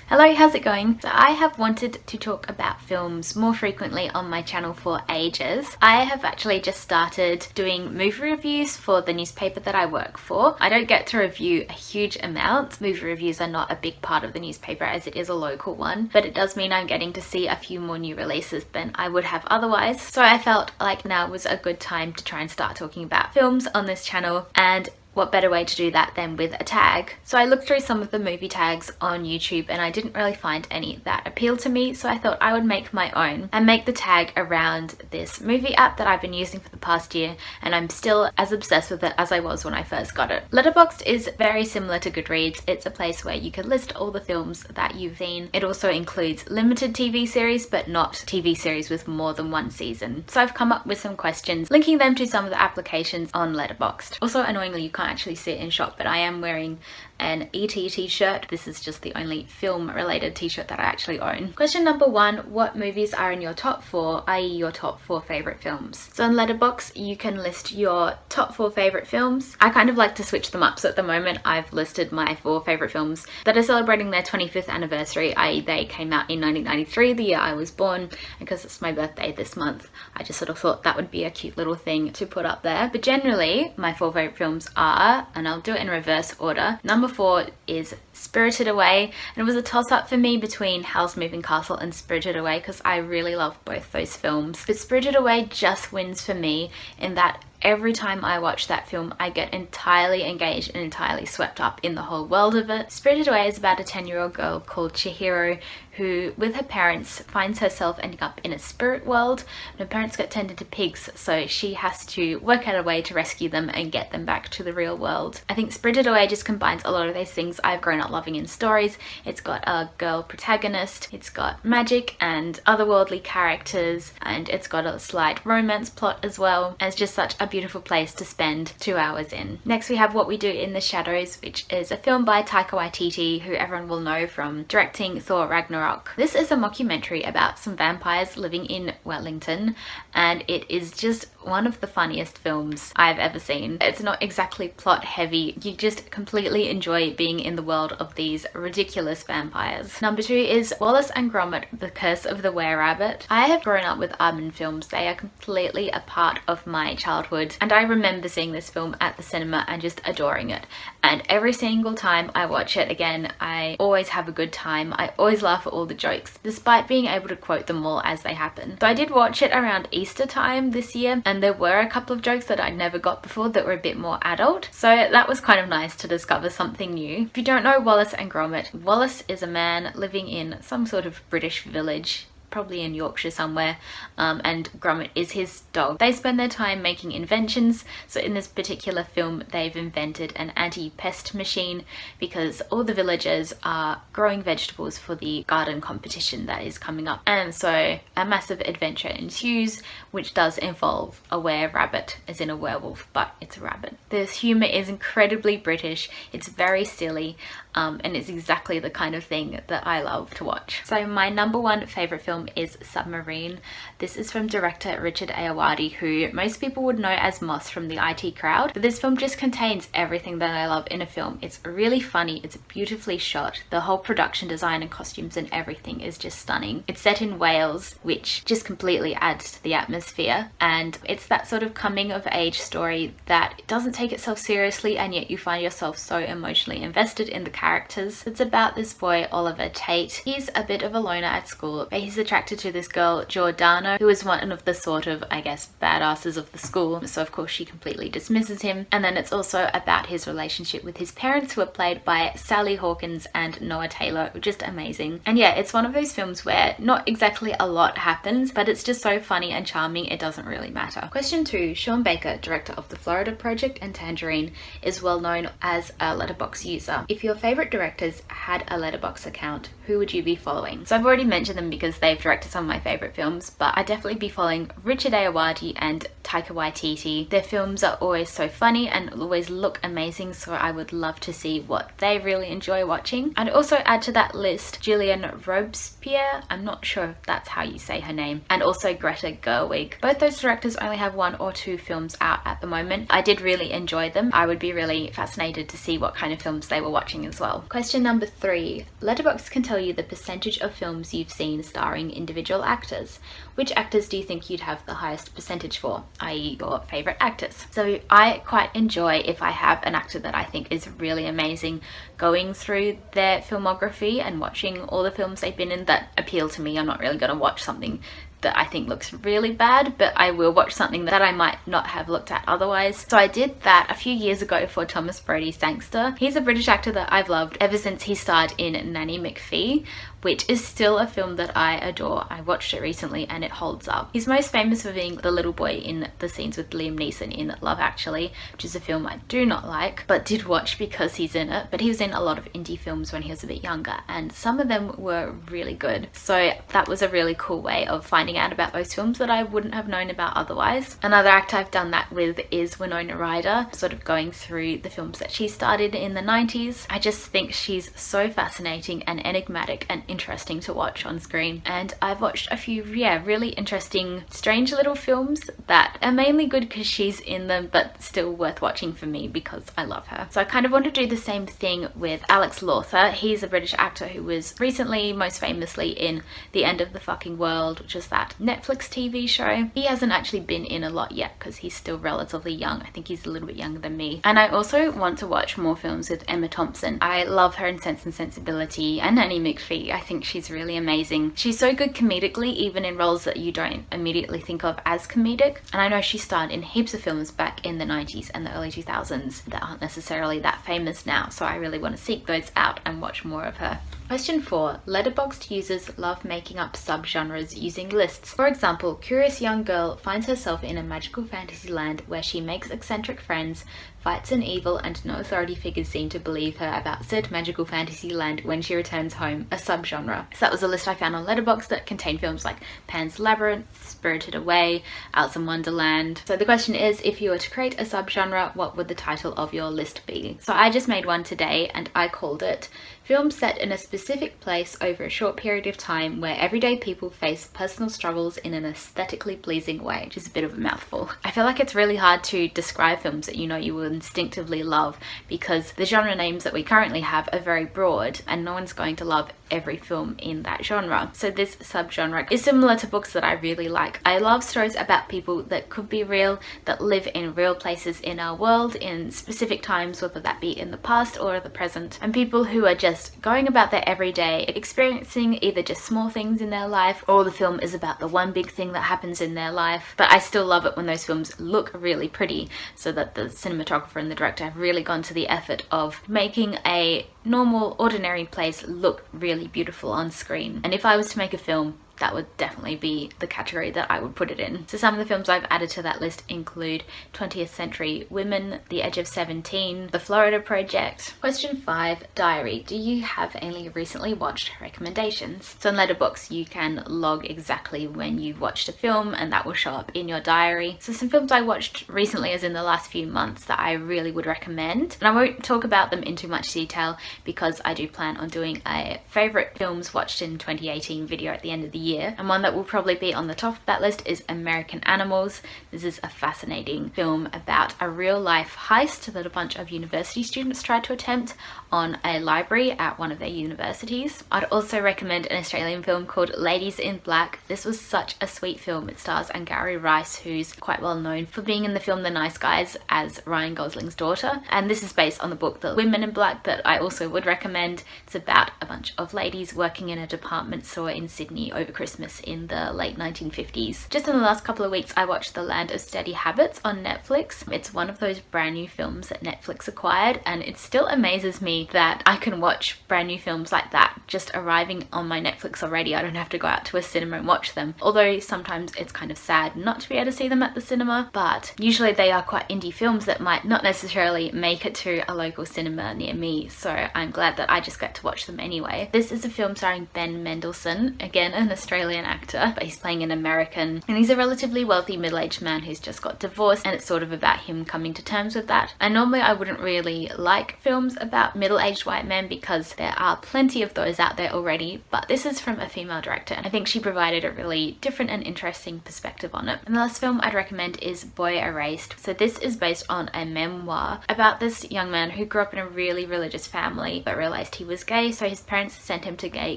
Hello, how's it going? So I have wanted to talk about films more frequently on my channel for ages. I have actually just started doing movie reviews for the newspaper that I work for. I don't get to review a huge amount. Movie reviews are not a big part of the newspaper as it is a local one, but it does mean I'm getting to see a few more new releases than I would have otherwise. So I felt like now was a good time to try and start talking about films on this channel, and what better way to do that than with a tag? So I looked through some of the movie tags on YouTube and I didn't really find any that appealed to me, so I thought I would make my own and make the tag around this movie app that I've been using for the past year, and I'm still as obsessed with it as I was when I first got it. Letterboxd is very similar to Goodreads. It's a place where you can list all the films that you've seen. It also includes limited TV series, but not TV series with more than one season. So I've come up with some questions, linking them to some of the applications on Letterboxd. Also, annoyingly, you can't actually see it in shop, but I am wearing an ET t-shirt. This is just the only film related t-shirt that I actually own. Question number one, what movies are in your top 4, i.e. your top 4 favorite films? So on Letterboxd you can list your top 4 favorite films. I kind of like to switch them up, so at the moment I've listed my 4 favorite films that are celebrating their 25th anniversary, i.e. they came out in 1993, the year I was born, and because it's my birthday this month I just sort of thought that would be a cute little thing to put up there. But generally my 4 favorite films are, and I'll do it in reverse order, number 4 is Spirited Away, and it was a toss-up for me between Howl's Moving Castle and Spirited Away because I really love both those films. But Spirited Away just wins for me in that every time I watch that film, I get entirely engaged and entirely swept up in the whole world of it. Spirited Away is about a 10-year-old girl called Chihiro who, with her parents, finds herself ending up in a spirit world, and her parents get turned into pigs, so she has to work out a way to rescue them and get them back to the real world. I think Spirited Away just combines a lot of those things I've grown up loving in stories. It's got a girl protagonist, it's got magic and otherworldly characters, and it's got a slight romance plot as well. And it's just such a beautiful place to spend 2 hours in. Next we have What We Do in the Shadows, which is a film by Taika Waititi, who everyone will know from directing Thor Ragnarok. This is a mockumentary about some vampires living in Wellington, and it is just one of the funniest films I've ever seen. It's not exactly plot heavy, you just completely enjoy being in the world of these ridiculous vampires. Number 2 is Wallace and Gromit: The Curse of the Were-Rabbit. I have grown up with Aardman films. They are completely a part of my childhood, and I remember seeing this film at the cinema and just adoring it. And every single time I watch it again, I always have a good time. I always laugh at all the jokes, despite being able to quote them all as they happen. So I did watch it around Easter time this year, and there were a couple of jokes that I'd never got before that were a bit more adult, so that was kind of nice to discover something new. If you don't know Wallace and Gromit, Wallace is a man living in some sort of British village, probably in Yorkshire somewhere, and Gromit is his dog. They spend their time making inventions, so in this particular film they've invented an anti-pest machine because all the villagers are growing vegetables for the garden competition that is coming up, and so a massive adventure ensues, which does involve a were-rabbit, as in a werewolf, but it's a rabbit. The humour is incredibly British, it's very silly, and it's exactly the kind of thing that I love to watch. So my number 1 favourite film is Submarine. This is from director Richard Ayoade, who most people would know as Moss from the IT Crowd, but this film just contains everything that I love in a film. It's really funny, it's beautifully shot, the whole production design and costumes and everything is just stunning. It's set in Wales, which just completely adds to the atmosphere, and it's that sort of coming of age story that doesn't take itself seriously, and yet you find yourself so emotionally invested in the characters. It's about this boy, Oliver Tate. He's a bit of a loner at school, but he's attracted to this girl, Giordano, who is one of the sort of, I guess, badasses of the school, so of course she completely dismisses him. And then it's also about his relationship with his parents, who are played by Sally Hawkins and Noah Taylor, just amazing. And yeah, it's one of those films where not exactly a lot happens, but it's just so funny and charming it doesn't really matter. Question 2, Sean Baker, director of The Florida Project and Tangerine, is well known as a Letterboxd user. If your favorite directors had a Letterboxd account, who would you be following? So I've already mentioned them because they've directed some of my favorite films, but I'd definitely be following Richard Ayoade and Taika Waititi. Their films are always so funny and always look amazing, so I would love to see what they really enjoy watching. I'd also add to that list Julianne Robespierre, I'm not sure if that's how you say her name, and also Greta Gerwig. Both those directors only have 1 or 2 films out at the moment. I did really enjoy them. I would be really fascinated to see what kind of films they were watching as well. Question number 3. Letterboxd can tell you the percentage of films you've seen starring individual actors. Which actors do you think you'd have the highest percentage for, i.e. your favourite actors? So I quite enjoy, if I have an actor that I think is really amazing, going through their filmography and watching all the films they've been in that appeal to me. I'm not really going to watch something that I think looks really bad, but I will watch something that I might not have looked at otherwise. So I did that a few years ago for Thomas Brodie Sangster. He's a British actor that I've loved ever since he starred in Nanny McPhee, which is still a film that I adore. I watched it recently and it holds up. He's most famous for being the little boy in the scenes with Liam Neeson in Love Actually, which is a film I do not like, but did watch because he's in it. But he was in a lot of indie films when he was a bit younger, and some of them were really good. So that was a really cool way of finding out about those films that I wouldn't have known about otherwise. Another actor I've done that with is Winona Ryder, sort of going through the films that she started in the 90s. I just think she's so fascinating and enigmatic and interesting to watch on screen, and I've watched a few really interesting, strange little films that are mainly good because she's in them, but still worth watching for me because I love her. So I kind of want to do the same thing with Alex Lawther. He's a British actor who was recently most famously in The End of the Fucking World, which is that Netflix TV show. He hasn't actually been in a lot yet because he's still relatively young. I think he's a little bit younger than me. And I also want to watch more films with Emma Thompson. I love her in Sense and Sensibility and Nanny McPhee. I think she's really amazing. She's so good comedically, even in roles that you don't immediately think of as comedic. And I know she starred in heaps of films back in the 90s and the early 2000s that aren't necessarily that famous now, so I really want to seek those out and watch more of her. Question 4. Letterboxd users love making up subgenres using lists. For example, curious young girl finds herself in a magical fantasy land where she makes eccentric friends, fights an evil, and no authority figures seem to believe her about said magical fantasy land when she returns home, a subgenre. So that was a list I found on Letterboxd that contained films like Pan's Labyrinth, Spirited Away, Alice in Wonderland. So the question is, if you were to create a subgenre, what would the title of your list be? So I just made one today and I called it Films set in a specific place over a short period of time where everyday people face personal struggles in an aesthetically pleasing way, which is a bit of a mouthful. I feel like it's really hard to describe films that you know you will instinctively love because the genre names that we currently have are very broad and no one's going to love every film in that genre. So this subgenre is similar to books that I really like. I love stories about people that could be real, that live in real places in our world in specific times, whether that be in the past or the present, and people who are just going about their everyday, experiencing either just small things in their life or the film is about the one big thing that happens in their life. But I still love it when those films look really pretty, so that the cinematographer and the director have really gone to the effort of making a normal, ordinary place look really beautiful on screen. And if I was to make a film, that would definitely be the category that I would put it in. So some of the films I've added to that list include 20th Century Women, The Edge of 17, The Florida Project. Question 5, diary. Do you have any recently watched recommendations? So on Letterboxd you can log exactly when you've watched a film and that will show up in your diary. So some films I watched recently, as in the last few months, that I really would recommend. And I won't talk about them in too much detail because I do plan on doing a favourite films watched in 2018 video at the end of the year. And one that will probably be on the top of that list is American Animals. This is a fascinating film about a real life heist that a bunch of university students tried to attempt on a library at one of their universities. I'd also recommend an Australian film called Ladies in Black. This was such a sweet film. It stars Angourie Rice, who's quite well known for being in the film The Nice Guys as Ryan Gosling's daughter. And this is based on the book The Women in Black that I also would recommend. It's about a bunch of ladies working in a department store in Sydney over Christmas in the late 1950s. Just in the last couple of weeks I watched The Land of Steady Habits on Netflix. It's one of those brand new films that Netflix acquired, and it still amazes me that I can watch brand new films like that just arriving on my Netflix already. I don't have to go out to a cinema and watch them, although sometimes it's kind of sad not to be able to see them at the cinema, but usually they are quite indie films that might not necessarily make it to a local cinema near me, so I'm glad that I just get to watch them anyway. This is a film starring Ben Mendelsohn, again an Australian Australian actor, but he's playing an American, and he's a relatively wealthy middle-aged man who's just got divorced, and it's sort of about him coming to terms with that. And normally I wouldn't really like films about middle-aged white men because there are plenty of those out there already, but this is from a female director, and I think she provided a really different and interesting perspective on it. And the last film I'd recommend is Boy Erased. So this is based on a memoir about this young man who grew up in a really religious family but realized he was gay, so his parents sent him to gay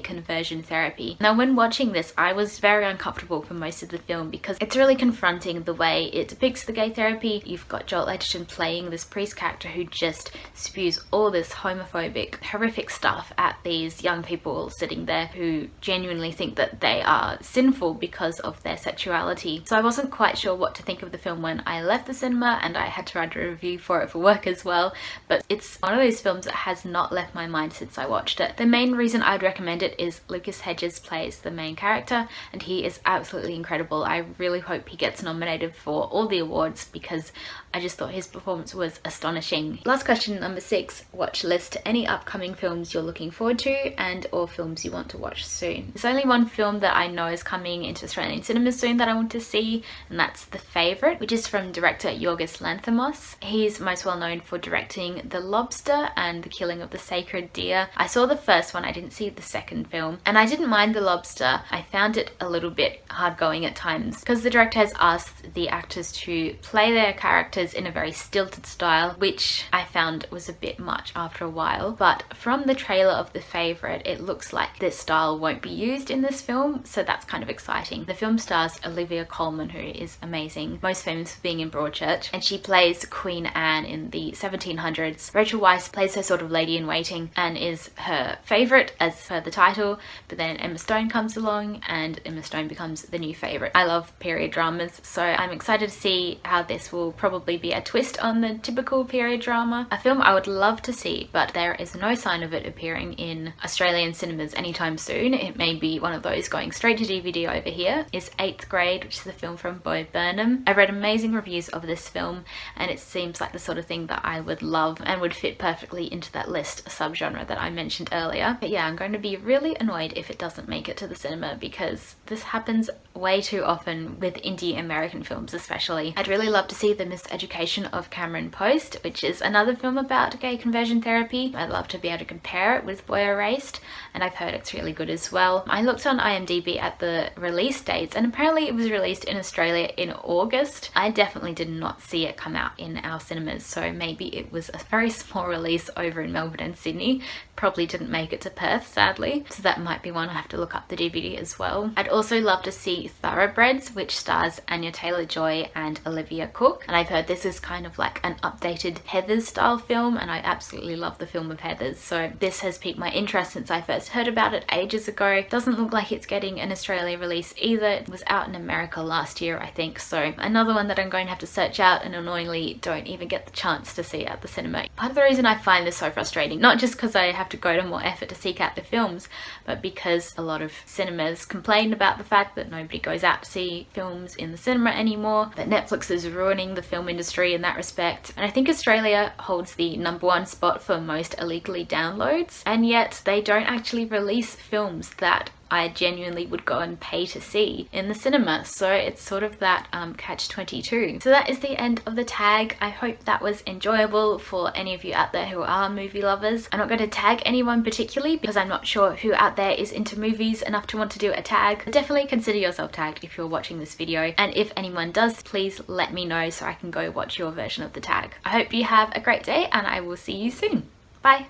conversion therapy. Now when watching this, I was very uncomfortable for most of the film because it's really confronting the way it depicts the gay therapy. You've got Joel Edgerton playing this priest character who just spews all this homophobic, horrific stuff at these young people sitting there who genuinely think that they are sinful because of their sexuality. So I wasn't quite sure what to think of the film when I left the cinema, and I had to write a review for it for work as well, but it's one of those films that has not left my mind since I watched it. The main reason I'd recommend it is Lucas Hedges plays the main character, and he is absolutely incredible. I really hope he gets nominated for all the awards because I just thought his performance was astonishing. Last question, number 6, watch list. Any upcoming films you're looking forward to and or films you want to watch soon. There's only one film that I know is coming into Australian cinemas soon that I want to see, and that's The Favourite, which is from director Yorgos Lanthimos. He's most well known for directing The Lobster and The Killing of the Sacred Deer. I saw the first one, I didn't see the second film, and I didn't mind The Lobster. I found it a little bit hard going at times because the director has asked the actors to play their characters in a very stilted style, which I found was a bit much after a while. But from the trailer of The Favourite, it looks like this style won't be used in this film, so that's kind of exciting. The film stars Olivia Colman, who is amazing, most famous for being in Broadchurch, and she plays Queen Anne in the 1700s. Rachel Weisz plays her sort of lady-in-waiting and is her favourite as per the title, but then Emma Stone comes along and Emma Stone becomes the new favourite. I love period dramas, so I'm excited to see how this will probably be a twist on the typical period drama. A film I would love to see, but there is no sign of it appearing in Australian cinemas anytime soon. It may be one of those going straight to DVD over here, is 8th Grade, which is a film from Bo Burnham. I've read amazing reviews of this film and it seems like the sort of thing that I would love and would fit perfectly into that list subgenre that I mentioned earlier. But yeah, I'm going to be really annoyed if it doesn't make it to the cinema because this happens way too often with indie American films especially. I'd really love to see The Miseducation of Cameron Post, which is another film about gay conversion therapy. I'd love to be able to compare it with Boy Erased, and I've heard it's really good as well. I looked on IMDb at the release dates and apparently it was released in Australia in August. I definitely did not see it come out in our cinemas, so maybe it was a very small release over in Melbourne and Sydney. Probably didn't make it to Perth, sadly, so that might be one I have to look up the DVD as well. I'd also love to see Thoroughbreds, which stars Anya Taylor-Joy and Olivia Cooke, and I've heard this is kind of like an updated Heathers style film, and I absolutely love the film of Heathers, so this has piqued my interest since I first heard about it ages ago. Doesn't look like it's getting an Australia release either. It was out in America last year, I think, so another one that I'm going to have to search out and annoyingly don't even get the chance to see at the cinema. Part of the reason I find this so frustrating, not just because I have to go to more effort to seek out the films, but because a lot of cinemas complain about the fact that nobody goes out to see films in the cinema anymore, that Netflix is ruining the film industry in that respect. And I think Australia holds the #1 spot for most illegally downloads, and yet they don't actually release films that I genuinely would go and pay to see in the cinema. So it's sort of that catch-22. So that is the end of the tag. I hope that was enjoyable for any of you out there who are movie lovers. I'm not going to tag anyone particularly because I'm not sure who out there is into movies enough to want to do a tag. But definitely consider yourself tagged if you're watching this video. And if anyone does, please let me know so I can go watch your version of the tag. I hope you have a great day and I will see you soon. Bye!